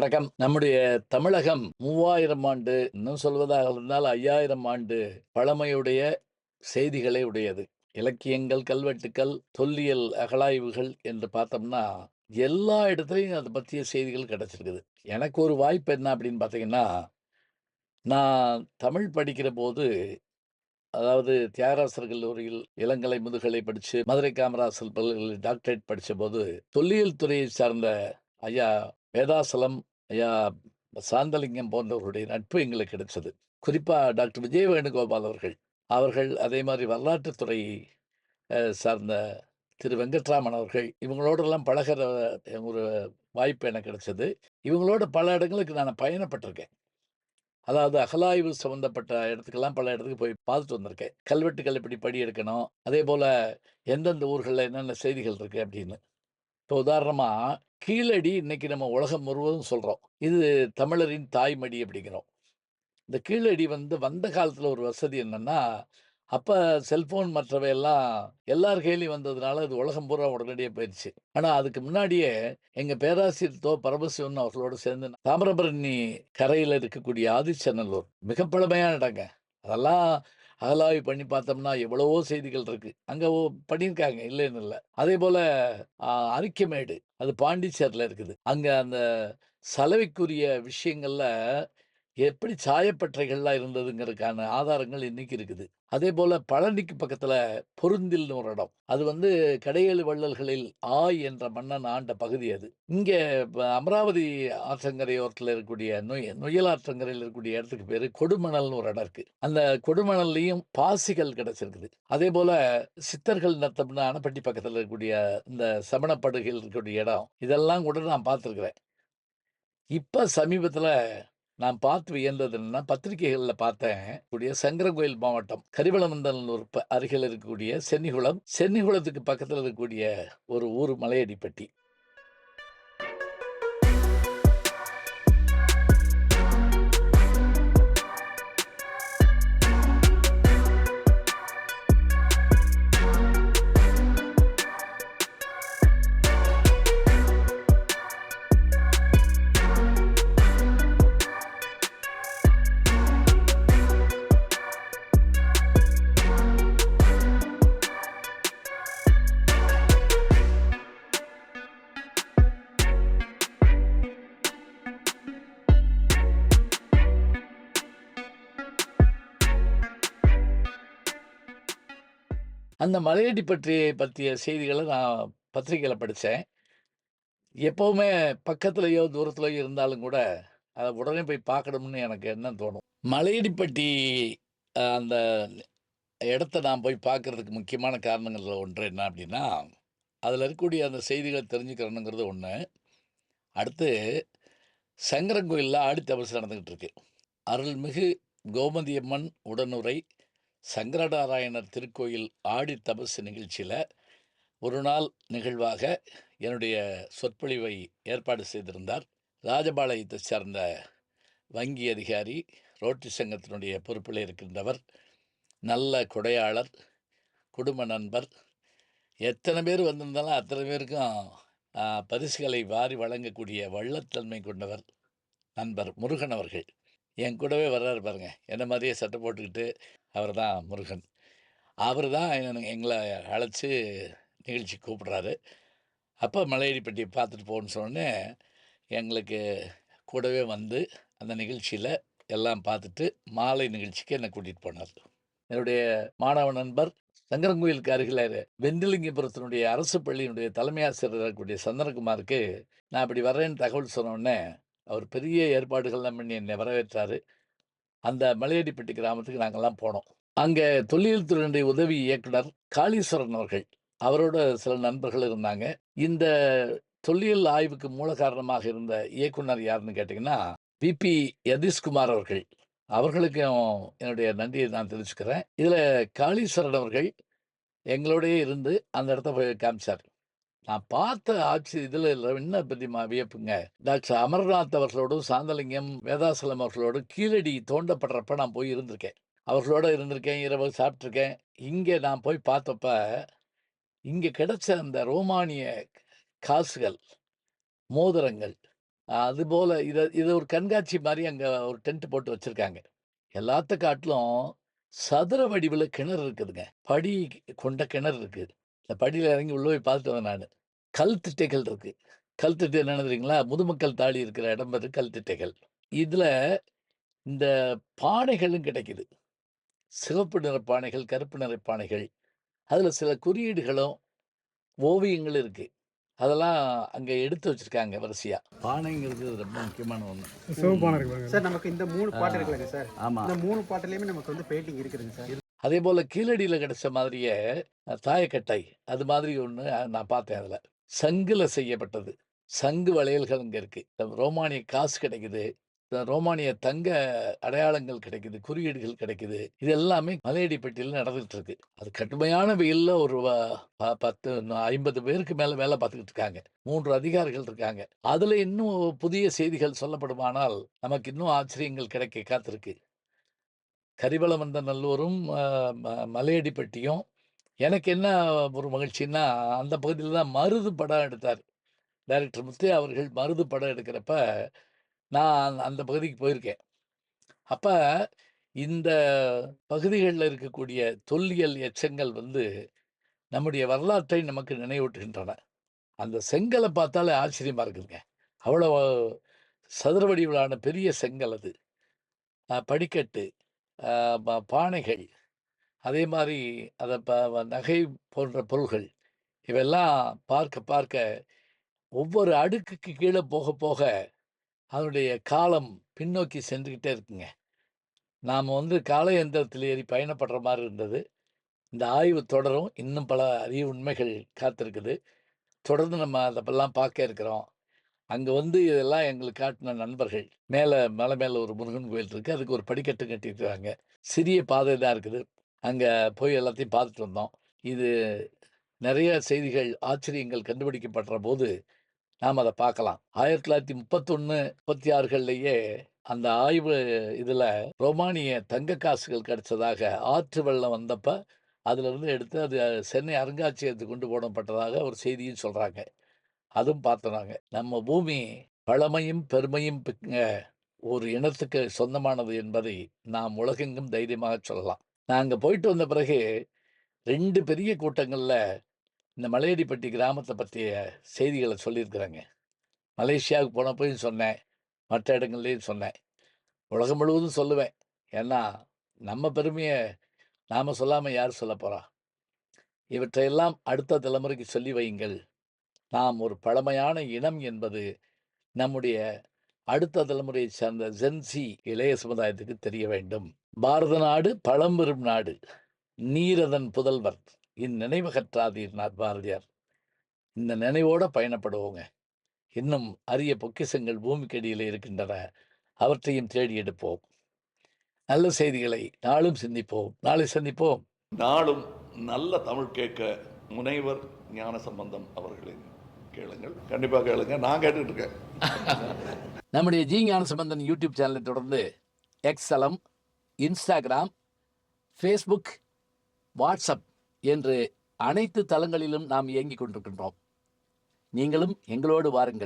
வணக்கம். நம்முடைய தமிழகம் 3000 ஆண்டு, இன்னும் சொல்வதாக இருந்தால் 5000 ஆண்டு பழமையுடைய செய்திகளை உடையது. இலக்கியங்கள், கல்வெட்டுக்கள், தொல்லியல் அகழாய்வுகள் என்று பார்த்தோம்னா, எல்லா இடத்துலயும் அத பத்திய செய்திகள் கிடைச்சிருக்குது. எனக்கு ஒரு வாய்ப்பு என்ன அப்படின்னு பார்த்தீங்கன்னா, நான் தமிழ் படிக்கிறபோது, அதாவது தியாகராசர் கல்லூரியில் இளங்கலை, முதுகலை படிச்சு, மதுரை காமராசர் பல்கலைக்கழகத்தில் டாக்டரேட் படிச்சபோது, தொல்லியல் துறையை சார்ந்த ஐயா வேதாசலம், ஐயா சாந்தலிங்கம் போன்றவர்களுடைய நட்பு எங்களுக்கு கிடைச்சது. குறிப்பா டாக்டர் விஜய வேணுகோபால் அவர்கள். அவர்கள் அதே மாரி வரலாற்றுத்துறை சார்ந்த திரு வெங்கட்ராமன் அவர்கள், இவங்களோடெல்லாம் பழகுற ஒரு வாய்ப்பு எனக்கு கிடைச்சது. இவங்களோட பல இடங்களுக்கு நான் பயணப்பட்டிருக்கேன். அதாவது அகழாய்வு சம்மந்தப்பட்ட இடத்துக்கெல்லாம் பல இடத்துக்கு போய் பார்த்துட்டு வந்திருக்கேன். கல்வெட்டுகள் எப்படி படி எடுக்கணும், அதேபோல எந்தெந்த ஊர்கள்ல என்னென்ன செய்திகள் இருக்கு அப்படின்னு. இப்போ உதாரணமா, கீழடி இன்னைக்கு நம்ம உலகம் முழுவதும் சொல்றோம். இது தமிழரின் தாய்மடி அப்படிங்கிறோம். இந்த கீழடி வந்த காலத்துல ஒரு வசதி என்னன்னா, அப்ப செல்போன் மற்றவை எல்லாம் எல்லார் கையிலயும் வந்ததுனால, அது உலகம் பூரா உடனடியா போயிருச்சு. ஆனா அதுக்கு முன்னாடியே எங்க பேராசிரியர் பரமசிவன் அவர்களோட சேர்ந்து தாமிரபரணி கரையில இருக்கக்கூடிய ஆதிச்சநல்லூர் மிக பழமையான இடங்க. அதெல்லாம் அகழாய்வு பண்ணி பார்த்தோம்னா, எவ்வளவோ செய்திகள் இருக்கு. அங்க பண்ணியிருக்காங்க, இல்லைன்னு இல்ல. அதேபோல அரிக்கமேடு, அது பாண்டிச்சேரில இருக்குது. அங்க அந்த சலவைக்குரிய விஷயங்கள்ல எப்படி சாயப்பட்டறைகள்லாம் இருந்ததுங்கிறதுக்கான ஆதாரங்கள் இன்னைக்கு இருக்குது. அதேபோல பழனிக்கு பக்கத்துல பொருந்தில்னு ஒரு இடம். அது கடையேழு வள்ளல்களில் ஆய் என்ற மன்னன் ஆண்ட பகுதி அது. இங்க அமராவதி ஆற்றங்கரையோரத்துல இருக்கக்கூடிய நொய்யல் ஆற்றங்கரையில இருக்கக்கூடிய இடத்துக்கு பேரு கொடுமணல்னு ஒரு இடம் இருக்கு. அந்த கொடுமணல்லையும் பாசிகள் கிடைச்சிருக்குது. அதேபோல சித்தர்கள் நத்தம்னு அணப்பட்டி பக்கத்துல இருக்கக்கூடிய இந்த சமணப்படுகையில் இருக்கக்கூடிய இடம். இதெல்லாம் கூட நான் பார்த்திருக்கிறேன். இப்ப சமீபத்துல நான் பார்த்து வியந்தது என்னன்னா, பத்திரிகைகள்ல பார்த்தேன். சங்கரன்கோயில் மாவட்டம், கரிவளவந்தனூர் அருகில இருக்கக்கூடிய சென்னிகுளம். சென்னிகுளத்துக்கு பக்கத்துல இருக்கக்கூடிய ஒரு ஊர் மலையடிப்பட்டி. அந்த பற்றிய செய்திகள நான் பத்திரிகையில படிச்சேன். எப்பவுமே பக்கத்திலயோ, தூரத்திலயோ இருந்தாலும் கூட, அத உடனே போய் பார்க்கணும்னு எனக்கு எண்ணம் தோணும். மலையடிப்பட்டி அந்த இடத்த நான் போய் பார்க்கறதுக்கு முக்கியமான காரணங்கள்ல ஒன்று என்ன அப்படின்னா, அதில இருக்கக்கூடிய அந்த செய்திகள தெரிஞ்சுக்கிறணுங்கிறது ஒண்ணு. அடுத்து சங்கரன்கோயில்ல ஆடி தபசு நடந்துகிட்டு இருக்கு. அருள்மிகு கோமதியம்மன் உடனுறை சங்கரநாராயணர் திருக்கோயில் ஆடி தபசு நிகழ்ச்சியில ஒரு நாள் நிகழ்வாக என்னுடைய சொற்பொழிவை ஏற்பாடு செய்திருந்தார். ராஜபாளையத்தைச் சார்ந்த வங்கி அதிகாரி, ரோட்டரி சங்கத்தினுடைய பொறுப்பில் இருக்கின்றவர், நல்ல கொடையாளர், குடும்ப நண்பர். எத்தனை பேர் வந்திருந்தாலும் அத்தனை பேருக்கும் பரிசுகளை வாரி வழங்கக்கூடிய வள்ளத்தன்மை கொண்டவர் நண்பர் முருகன் அவர்கள். என் கூடவே வர்றாரு பாருங்க. என்ன மாதிரியே சட்டை போட்டுக்கிட்டு, அவர் தான் முருகன். அவரு தான் எங்கள அழைச்சு நிகழ்ச்சிக்கு கூப்பிடுறாரு. அப்போ மலையடிப்பட்டிய பார்த்துட்டு போன்னு சொன்னோனே, எங்களுக்கு கூடவே வந்து அந்த நிகழ்ச்சியில எல்லாம் பார்த்துட்டு, மாலை நிகழ்ச்சிக்கு என்ன கூட்டிட்டு போனார். என்னுடைய மாணவ நண்பர், சங்கரன்கோயிலுக்கு அருகில வெண்டிலிங்கபுரத்தினுடைய அரசு பள்ளியினுடைய தலைமை ஆசிரியரா இருக்கக்கூடிய சந்தனகுமாருக்கு, நான் இப்படி வர்றேன்னு தகவல் சொன்னோனே, அவர் பெரிய ஏற்பாடுகள்லாம் பண்ணி என்னை வரவேற்றாரு. அந்த மலையடிப்பட்டி கிராமத்துக்கு நாங்கலாம் போனோம். அங்க தொல்லியல் துறையினுடைய உதவி இயக்குனர் காளீஸ்வரன் அவர்கள், அவரோட சில நண்பர்கள் இருந்தாங்க. இந்த தொல்லியல் ஆய்வுக்கு மூல காரணமாக இருந்த இயக்குனர் யாருன்னு கேட்டீங்கன்னா, பிபி யதீஷ்குமார் அவர்கள். அவர்களுக்கும் என்னுடைய நன்றியை நான் தெரிவிச்சுக்கிறேன். இதுல காளீஸ்வரன் அவர்கள் எங்களோடயே இருந்து அந்த இடத்த போய் காமிச்சார். நான் பார்த்த இதுல என்ன தெரியுமா வியப்புங்க. டாக்டர் அமர்நாத் அவர்களோடும், சாந்தலிங்கம், வேதாசலம் அவர்களோடும் கீழடி தோண்டப்படுறப்ப நான் போய் இருந்திருக்கேன். அவர்களோட இருந்திருக்கேன். இரவு சாப்பிட்டுருக்கேன். இங்க நான் போய் பார்த்தப்ப, இங்க கிடைச்ச அந்த ரோமானிய காசுகள், மோதிரங்கள், அதுபோல இத ஒரு கண்காட்சி மாரி அங்க ஒரு டென்ட் போட்டு வச்சிருக்காங்க. எல்லாத்த காட்டிலும் சதுர வடிவில கிணறு இருக்குதுங்க. படி கொண்ட கிணறு இருக்கு. இந்த படியில இறங்கி உள்ள போய் பார்த்துட்டு வந்தேன் நானு. கல் திட்டைகள் இருக்கு. கல் திட்டை என்னன்னு தெரியுங்களா? முதுமக்கள் தாழி இருக்கிற இடம் பேரு கல் திட்டைகள். இதுல இந்த பானைகளும் கிடைக்குது. சிவப்பு நிற பானைகள், கருப்பு நிற பானைகள். அதுல சில குறியீடுகளும், ஓவியங்களும் இருக்கு. அதெல்லாம் அங்க எடுத்து வச்சிருக்காங்க வரிசையா. பானைங்கிறது ரொம்ப முக்கியமான ஒண்ணு. சிவப்பான இருக்கு பாருங்க. சார் நமக்கு இந்த 3 பாட்டு இருக்குல்லங்க சார். ஆமா. இந்த 3 பாட்டுலயுமே நமக்கு வந்து பெயிண்டிங் இருக்குதுங்க சார். அதேபோல கீழடியில கிடைச்ச மாதிரியே தாயக்கட்டை, அது மாதிரி ஒண்ணு நான் பார்த்தேன் அதுல. சங்குல செய்யப்பட்டது. சங்கு வளையல்கள் அங்க இருக்கு. ரோமானிய காசு கிடைக்குது. ரோமானிய தங்க அடையாளங்கள் கிடைக்குது. குறியீடுகள் கிடைக்குது. இது எல்லாமே மலையடிப்பட்டியில நடந்துட்டு இருக்கு. அது கடுமையான வெயில்ல ஒரு 10 50 பேருக்கு மேல வேலை பார்த்துக்கிட்டு இருக்காங்க. 3 அதிகாரிகள் இருக்காங்க. அதுல இன்னும் புதிய செய்திகள் சொல்லப்படுமானால், நமக்கு இன்னும் ஆச்சரியங்கள் கிடைக்க காத்திருக்கு. கரிவலம் நல்லூரும், மலையடிப்பட்டியும். எனக்கு என்ன ஒரு மகிழ்ச்சின்னா, அந்த பகுதியில தான் மருது படம் எடுத்தார். டைரக்டர் முத்தையா அவர்கள் மருது படம் எடுக்கிறப்ப, நான் அந்த பகுதிக்கு போயிருக்கேன். அப்ப இந்த பகுதிகள்ல இருக்கக்கூடிய தொல்லியல் எச்சங்கள் வந்து, நம்முடைய வரலாற்றை நமக்கு நினைவூட்டுகின்றன. அந்த செங்கல பார்த்தாலே ஆச்சரியமா இருக்குதுங்க. அவ்வளோ சதுர வடிவிலான பெரிய செங்கல் அது. படிக்கட்டு, அ பானைகள். அதே மாரி அத நகை போன்ற பொருள்கள். இவெல்லாம் பார்க்க பார்க்க ஒவ்வொரு அடுக்குக்கு கீழ போக போக, அதனுடைய காலம் பின்னோக்கி சென்றுகிட்டே இருக்குங்க. நாம வந்து கால எந்திரத்தில ஏறி பயணப்படுற மாரி இருந்தது. இந்த ஆய்வு தொடரும். இன்னும் பல அரிய உண்மைகள் காத்திருக்குது. தொடர்ந்து நம்ம அதெல்லாம் பார்க்க இருக்கிறோம். அங்க வந்து இதெல்லாம் எங்களுக்கு காட்டுன நண்பர்கள். மலை மேல ஒரு முருகன் கோயில் இருக்கு. அதுக்கு ஒரு படிக்கட்டு கட்டியிருக்காங்க. சிறிய பாதை தான் இருக்குது. அங்க போய் எல்லாத்தையும் பார்த்துட்டு வந்தோம். இது நெறைய செய்திகள், ஆச்சரியங்கள் கண்டுபிடிக்கப்படுறபோது, நாம அத பார்க்கலாம். 1931, 36கள்லயே அந்த ஆய்வு இதுல ரோமானிய தங்க காசுகள் கிடைச்சதாக, ஆற்று வெள்ளம் வந்தப்ப, அதிலிருந்து எடுத்து அது சென்னை அருங்காட்சியகத்துக்கு கொண்டு போடப்பட்டதாக ஒரு செய்தியும் சொல்றாங்க. அதுவும் பார்த்தோம் நாங்க. நம்ம பூமி பழமையும், பெருமையும் மிக்க ஒரு இனத்துக்கு சொந்தமானது என்பதை நாம் உலகெங்கும் தைரியமாக சொல்லலாம். நான் அங்க போயிட்டு வந்த பிறகு 2 பெரிய கூட்டங்கள்ல இந்த மலையடிப்பட்டி கிராமத்த பற்றிய செய்திகள சொல்லியிருக்கிறேங்க. மலேசியாவுக்கு போனப்பயும் சொன்னேன். மற்ற இடங்கள்லயும் சொன்னேன். உலகம் முழுவதும் சொல்லுவேன். ஏன்னா, நம்ம பெருமைய நாம சொல்லாம யார் சொல்லப் போறா? இவற்றையெல்லாம் அடுத்த தலைமுறைக்கு சொல்லி வையுங்கள். நாம் ஒரு பழமையான இனம் என்பது நம்முடைய அடுத்த தலைமுறையைச் சார்ந்த ஜென்ஸி இளைய சமுதாயத்துக்கு தெரிய வேண்டும். பாரத நாடு பழம்பெரும் நாடு. நீரதன் புதல்வர். இந்நினைவகற்றாதீர்னார் பாரதியார். இந்த நினைவோட பயணப்படுவோங்க. இன்னும் அரிய பொக்கிஷங்கள் பூமிக்கடியிலே இருக்கின்றன. அவற்றையும் தேடி எடுப்போம். நல்ல செய்திகளை நாளும் சிந்திப்போம். நாளை சந்திப்போம். நாளும் நல்ல தமிழ் கேட்க முனைவர் ஞானசம்பந்தம் அவர்களின் கேளுங்கள். கண்டிப்பாக கேளுங்க. நான் கேட்டுட்டு இருக்கேன். நம்முடைய ஜி ஞானசம்பந்தன் யூடியூப் சேனலை தொடர்ந்து எக்ஸலம், இன்ஸ்டாகிராம், ஃபேஸ்புக், வாட்ஸ்அப் என்று அனைத்து தளங்களிலும் நாம் இயங்கிக் கொண்டிருக்கின்றோம். நீங்களும் எங்களோடு வாருங்கள்.